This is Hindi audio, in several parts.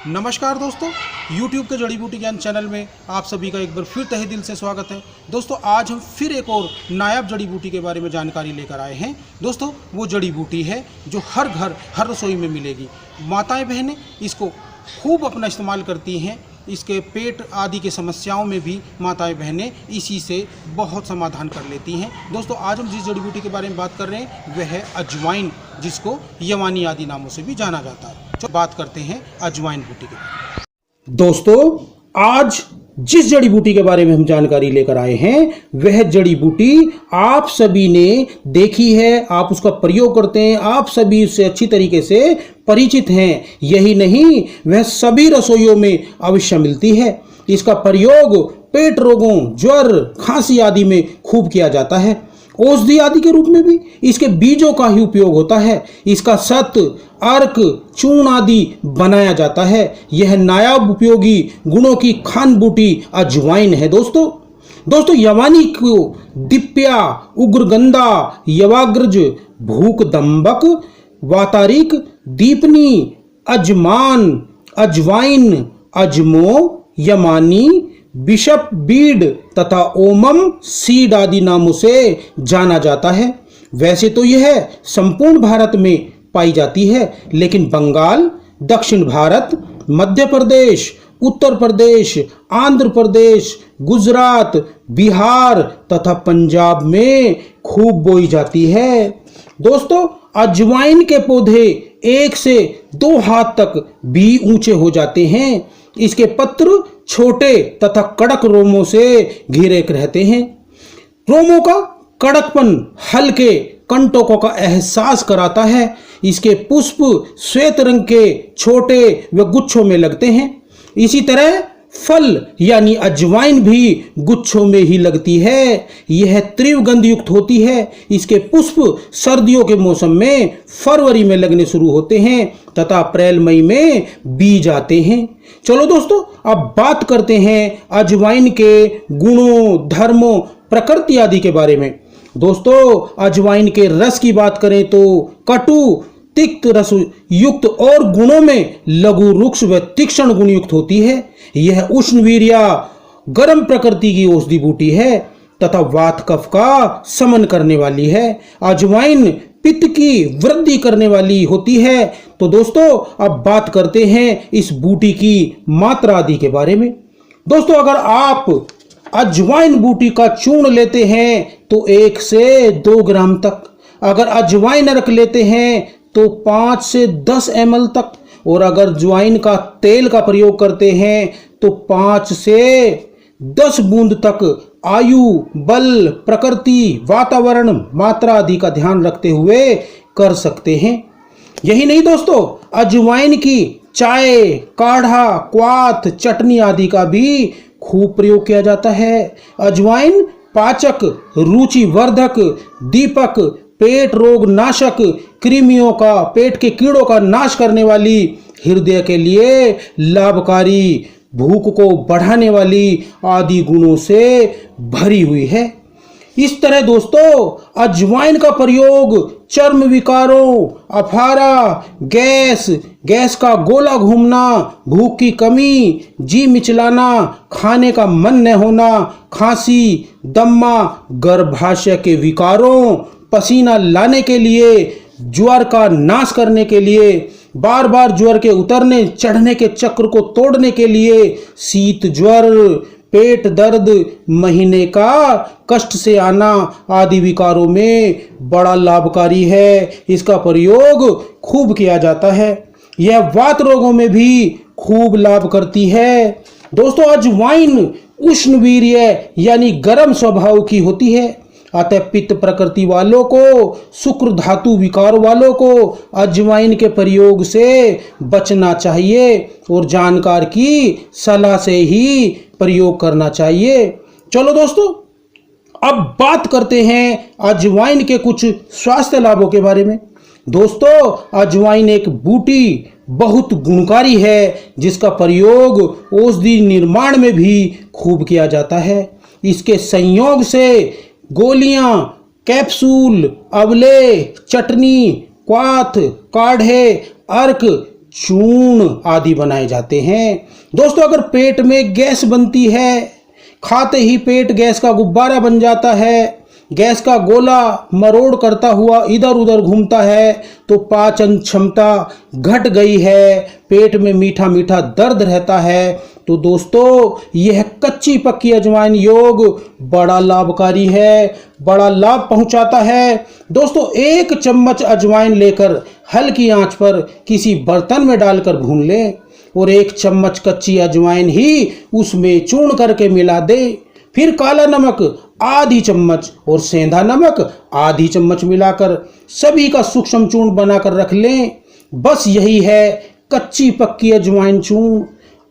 नमस्कार दोस्तों, YouTube के जड़ी बूटी ज्ञान चैनल में आप सभी का एक बार फिर तहे दिल से स्वागत है। दोस्तों आज हम फिर एक और नायाब जड़ी बूटी के बारे में जानकारी लेकर आए हैं। दोस्तों वो जड़ी बूटी है जो हर घर हर रसोई में मिलेगी। माताएं बहनें इसको खूब अपना इस्तेमाल करती हैं। इसके पेट आदि की समस्याओं में भी माताएं बहनें इसी से बहुत समाधान कर लेती हैं। दोस्तों आज हम जिस जड़ी बूटी के बारे में बात कर रहे हैं वह है अजवाइन, जिसको यवानी आदि नामों से भी जाना जाता है। तो बात करते हैं अजवाइन बूटी के बारे में। दोस्तों आज जिस जड़ी बूटी के बारे में हम जानकारी लेकर आए हैं वह जड़ी बूटी आप सभी ने देखी है, आप उसका प्रयोग करते हैं, आप सभी उससे अच्छी तरीके से परिचित हैं। यही नहीं, वह सभी रसोइयों में अवश्य मिलती है। इसका प्रयोग पेट रोगों, ज्वर, खांसी आदि में खूब किया जाता है। औषधि आदि के रूप में भी इसके बीजों का ही उपयोग होता है। इसका सत, अर्क, चूर्ण आदि बनाया जाता है। यह नायाब उपयोगी गुणों की खान बूटी अजवाइन है। दोस्तों यवानी को दिप्या, उग्रगंधा, यवाग्रज, भूख दंबक, वातारिक, दीपनी, अजमान, अजवाइन, अजमो, यमानी, बिशप बीड तथा ओमम सीड आदि नामों से जाना जाता है। वैसे तो यह संपूर्ण भारत में पाई जाती है, लेकिन बंगाल, दक्षिण भारत, मध्य प्रदेश, उत्तर प्रदेश, आंध्र प्रदेश, गुजरात, बिहार तथा पंजाब में खूब बोई जाती है। दोस्तों अजवाइन के पौधे 1 से 2 हाथ तक भी ऊंचे हो जाते हैं। इसके पत्र छोटे तथा कड़क रोमों से घिरे रहते हैं। रोमों का कड़कपन हल्के कंटकों का एहसास कराता है। इसके पुष्प श्वेत रंग के छोटे व गुच्छों में लगते हैं। इसी तरह फल यानी अजवाइन भी गुच्छों में ही लगती है। यह तीव्र गंध युक्त होती है। इसके पुष्प सर्दियों के मौसम में फरवरी में लगने शुरू होते हैं तथा अप्रैल मई में बीज आते हैं। चलो दोस्तों अब बात करते हैं अजवाइन के गुणों, धर्मों, प्रकृति आदि के बारे में। दोस्तों अजवाइन के रस की बात करें तो कटु, तिक्त रस युक्त और गुणों में लघु, रुक्ष व तीक्ष्ण गुण युक्त होती है। यह उष्णवीर्या, गर्म प्रकृति की औषधि बूटी है तथा वात कफ का शमन करने वाली है। अजवाइन पित्त की वृद्धि करने वाली होती है। तो दोस्तों अब बात करते हैं इस बूटी की मात्रा आदि के बारे में। दोस्तों अगर आप अजवाइन बूटी का चूर्ण लेते हैं तो 1 से 2 ग्राम तक, अगर अजवाइन अर्क लेते हैं तो 5 से 10 ml तक, और अगर अजवाइन का तेल का प्रयोग करते हैं तो 5 से 10 बूंद तक आयु, बल, प्रकृति, वातावरण, मात्रा आदि का ध्यान रखते हुए कर सकते हैं। यही नहीं दोस्तों, अजवाइन की चाय, काढ़ा, क्वाथ, चटनी आदि का भी खूब प्रयोग किया जाता है। अजवाइन पाचक, रुचि वर्धक, दीपक, पेट रोग नाशक, कृमियों का, पेट के कीड़ों का नाश करने वाली, हृदय के लिए लाभकारी, भूख को बढ़ाने वाली आदि गुणों से भरी हुई है। इस तरह दोस्तों अजवाइन का प्रयोग चर्म विकारों, अफारा, गैस का गोला घूमना, भूख की कमी, जी मिचलाना, खाने का मन न होना, खांसी, दम्मा, गर्भाशय के विकारों, पसीना लाने के लिए, ज्वर का नाश करने के लिए, बार बार ज्वर के उतरने चढ़ने के चक्र को तोड़ने के लिए, शीत ज्वर, पेट दर्द, महीने का कष्ट से आना आदि विकारों में बड़ा लाभकारी है। इसका प्रयोग खूब किया जाता है। यह वात रोगों में भी खूब लाभ करती है। दोस्तों अजवाइन उष्णवीर्य यानी गर्म स्वभाव की होती है। अतः पित्त प्रकृति वालों को, शुक्र धातु विकार वालों को अजवाइन के प्रयोग से बचना चाहिए और जानकार की सलाह से ही प्रयोग करना चाहिए। चलो दोस्तों अब बात करते हैं अजवाइन के कुछ स्वास्थ्य लाभों के बारे में। दोस्तों अजवाइन एक बूटी बहुत गुणकारी है जिसका प्रयोग औषधि निर्माण में भी खूब किया जाता है। इसके संयोग से गोलियां, कैप्सूल, अवले, चटनी, क्वाथ, काढ़े, अर्क, चूर्ण आदि बनाए जाते हैं। दोस्तों अगर पेट में गैस बनती है, खाते ही पेट गैस का गुब्बारा बन जाता है, गैस का गोला मरोड़ करता हुआ इधर उधर घूमता है, तो पाचन क्षमता घट गई है, पेट में मीठा मीठा दर्द रहता है, तो दोस्तों यह कच्ची पक्की अजवाइन योग बड़ा लाभकारी है, बड़ा लाभ पहुंचाता है। दोस्तों 1 चम्मच अजवाइन लेकर हल्की आंच पर किसी बर्तन में डालकर भून लें और 1 चम्मच कच्ची अजवाइन ही उसमें चूर्ण करके मिला दे। फिर काला नमक आधी चम्मच और सेंधा नमक आधी चम्मच मिलाकर सभी का सूक्ष्म चूर्ण बनाकर रख लें। बस यही है कच्ची पक्की अजवाइन चूर्ण।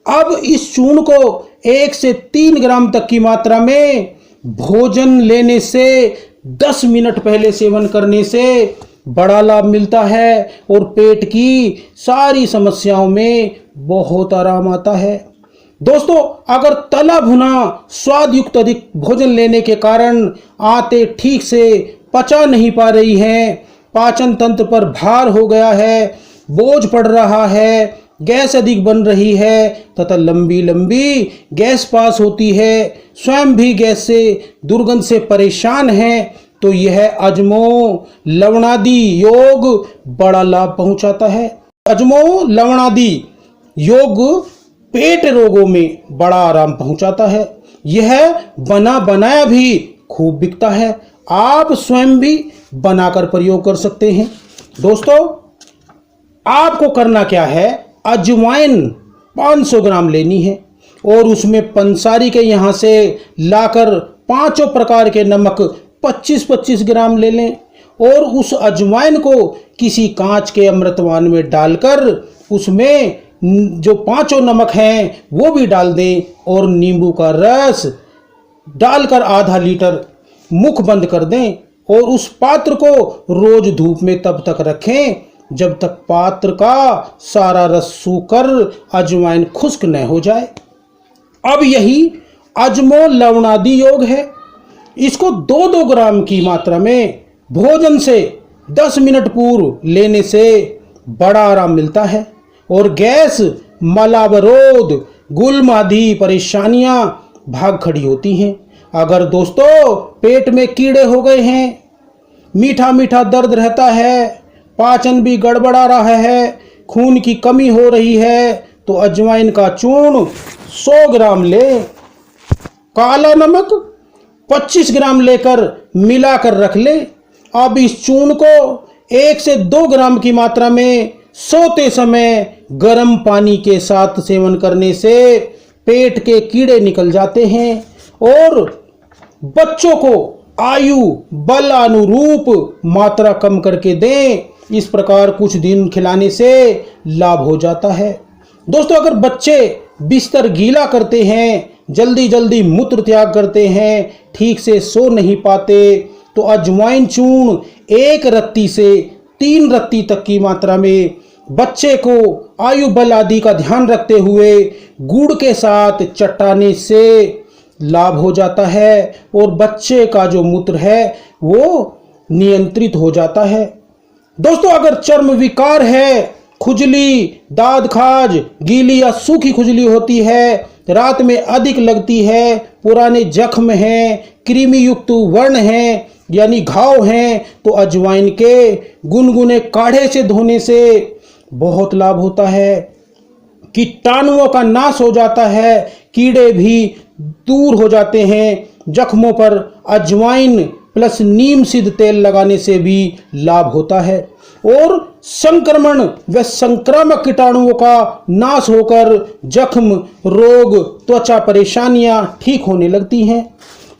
अब इस चूर्ण को 1 से 3 ग्राम तक की मात्रा में भोजन लेने से 10 मिनट पहले सेवन करने से बड़ा लाभ मिलता है और पेट की सारी समस्याओं में बहुत आराम आता है। दोस्तों अगर तला भुना स्वाद युक्त अधिक भोजन लेने के कारण आंतें ठीक से पचा नहीं पा रही हैं, पाचन तंत्र पर भार हो गया है, बोझ पड़ रहा है, गैस अधिक बन रही है तथा लंबी लंबी गैस पास होती है, स्वयं भी गैस से दुर्गंध से परेशान हैं, तो यह अजमो लवणादि योग बड़ा लाभ पहुंचाता है। अजमो लवणादि योग पेट रोगों में बड़ा आराम पहुंचाता है। यह बना बनाया भी खूब बिकता है, आप स्वयं भी बनाकर प्रयोग कर सकते हैं। दोस्तों आपको करना क्या है, अजवाइन 500 ग्राम लेनी है और उसमें पंसारी के यहाँ से लाकर 5 प्रकार के नमक 25-25 ग्राम ले लें और उस अजवाइन को किसी कांच के अमृतवान में डालकर उसमें जो 5 नमक हैं वो भी डाल दें और नींबू का रस डालकर आधा लीटर मुख बंद कर दें और उस पात्र को रोज धूप में तब तक रखें जब तक पात्र का सारा रस सूखकर अजवाइन खुश्क न हो जाए। अब यही अजमो लवणादि योग है। इसको 2-2 ग्राम की मात्रा में भोजन से 10 मिनट पूर्व लेने से बड़ा आराम मिलता है और गैस, मलावरोध, गुल्म आदि परेशानियां भाग खड़ी होती हैं। अगर दोस्तों पेट में कीड़े हो गए हैं, मीठा मीठा दर्द रहता है, पाचन भी गड़बड़ा रहा है, खून की कमी हो रही है, तो अजवाइन का चूर्ण 100 ग्राम ले, काला नमक 25 ग्राम लेकर मिलाकर रख ले। अब इस चूर्ण को 1 से 2 ग्राम की मात्रा में सोते समय गर्म पानी के साथ सेवन करने से पेट के कीड़े निकल जाते हैं और बच्चों को आयु बल अनुरूप मात्रा कम करके दें। इस प्रकार कुछ दिन खिलाने से लाभ हो जाता है। दोस्तों अगर बच्चे बिस्तर गीला करते हैं, जल्दी जल्दी मूत्र त्याग करते हैं, ठीक से सो नहीं पाते, तो अजवाइन चूर्ण 1 रत्ती से 3 रत्ती तक की मात्रा में बच्चे को आयु बल आदि का ध्यान रखते हुए गुड़ के साथ चटाने से लाभ हो जाता है और बच्चे का जो मूत्र है वो नियंत्रित हो जाता है। दोस्तों अगर चर्म विकार है, खुजली, दाद खाज, गीली या सूखी खुजली होती है, रात में अधिक लगती है, पुराने जख्म हैं, कृमि युक्त वर्ण हैं यानी घाव हैं, तो अजवाइन के गुनगुने काढ़े से धोने से बहुत लाभ होता है। कीटाणुओं का नाश हो जाता है, कीड़े भी दूर हो जाते हैं। जख्मों पर अजवाइन प्लस नीम सिद्ध तेल लगाने से भी लाभ होता है और संक्रमण व संक्रामक कीटाणुओं का नाश होकर जख्म, रोग, त्वचा परेशानियां ठीक होने लगती हैं।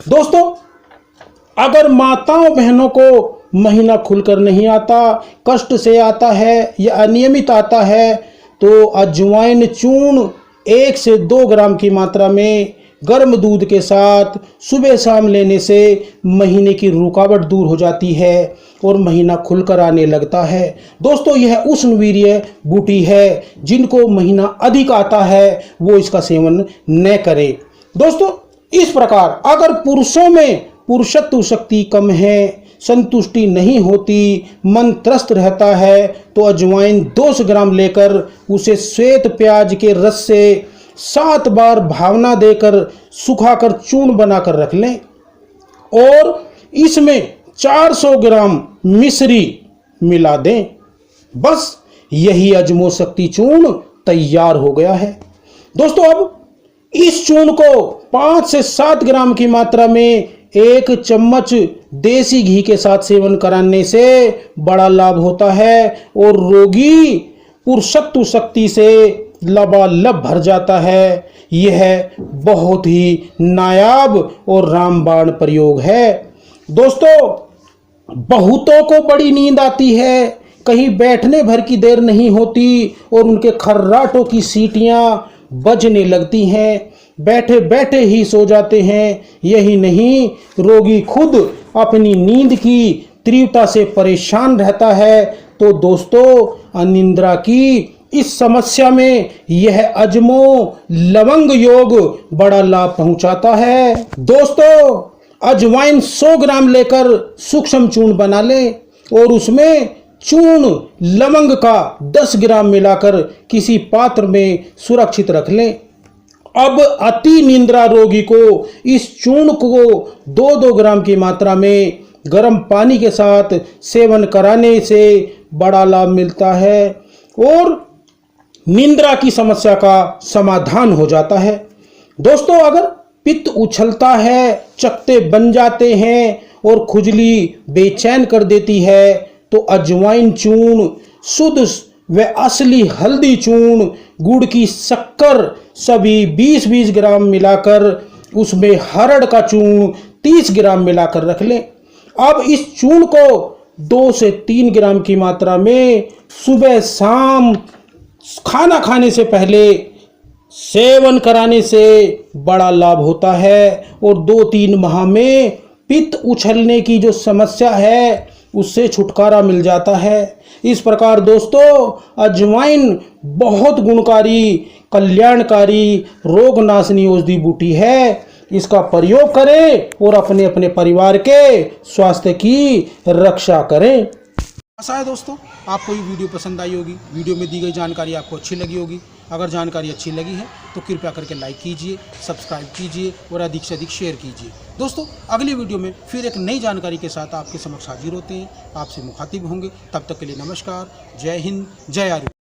दोस्तों अगर माताओं बहनों को महीना खुलकर नहीं आता, कष्ट से आता है या अनियमित आता है, तो अजवाइन चूर्ण 1 से 2 ग्राम की मात्रा में गर्म दूध के साथ सुबह शाम लेने से महीने की रुकावट दूर हो जाती है और महीना खुलकर आने लगता है। दोस्तों यह उष्णवीर्य बूटी है, जिनको महीना अधिक आता है वो इसका सेवन न करें। दोस्तों इस प्रकार अगर पुरुषों में पुरुषत्व शक्ति कम है, संतुष्टि नहीं होती, मन त्रस्त रहता है, तो अजवाइन 200 ग्राम लेकर उसे श्वेत प्याज के रस से 7 बार भावना देकर सुखाकर चूर्ण बनाकर रख लें और इसमें 400 ग्राम मिश्री मिला दें। बस यही अजमो शक्ति चूर्ण तैयार हो गया है। दोस्तों अब इस चूर्ण को 5 से 7 ग्राम की मात्रा में 1 चम्मच देसी घी के साथ सेवन कराने से बड़ा लाभ होता है और रोगी पुरुषत्व शक्ति से लबालब भर जाता है। यह बहुत ही नायाब और रामबाण प्रयोग है। दोस्तों बहुतों को बड़ी नींद आती है, कहीं बैठने भर की देर नहीं होती और उनके खर्राटों की सीटियां बजने लगती हैं, बैठे बैठे ही सो जाते हैं। यही नहीं, रोगी खुद अपनी नींद की तीव्रता से परेशान रहता है। तो दोस्तों अनिद्रा की इस समस्या में यह अजमो लवंग योग बड़ा लाभ पहुंचाता है। दोस्तों अजवाइन 100 ग्राम लेकर सूक्ष्म चूर्ण बना लें और उसमें चूर्ण लवंग का 10 ग्राम मिलाकर किसी पात्र में सुरक्षित रख लें। अब अति निद्रा रोगी को इस चूर्ण को 2-2 ग्राम की मात्रा में गर्म पानी के साथ सेवन कराने से बड़ा लाभ मिलता है और निद्रा की समस्या का समाधान हो जाता है। दोस्तों अगर पित्त उछलता है, चकत्ते बन जाते हैं और खुजली बेचैन कर देती है तो अजवाइन चूर्ण, शुद्ध व असली हल्दी चूर्ण, गुड़ की शक्कर सभी 20-20 ग्राम मिलाकर उसमें हरड़ का चूर्ण 30 ग्राम मिलाकर रख लें। अब इस चूर्ण को 2 से 3 ग्राम की मात्रा में सुबह शाम खाना खाने से पहले सेवन कराने से बड़ा लाभ होता है और 2-3 माह में पित्त उछलने की जो समस्या है उससे छुटकारा मिल जाता है। इस प्रकार दोस्तों अजवाइन बहुत गुणकारी, कल्याणकारी, रोगनाशनी औषधि बूटी है। इसका प्रयोग करें और अपने अपने परिवार के स्वास्थ्य की रक्षा करें। आशा है दोस्तों आपको ये वीडियो पसंद आई होगी। वीडियो में दी गई जानकारी आपको अच्छी लगी होगी। अगर जानकारी अच्छी लगी है तो कृपया करके लाइक कीजिए, सब्सक्राइब कीजिए और अधिक से अधिक शेयर कीजिए। दोस्तों अगली वीडियो में फिर एक नई जानकारी के साथ आपके समक्ष हाजिर होते हैं, आपसे मुखातिब होंगे। तब तक के लिए नमस्कार, जय हिंद, जय आर्य।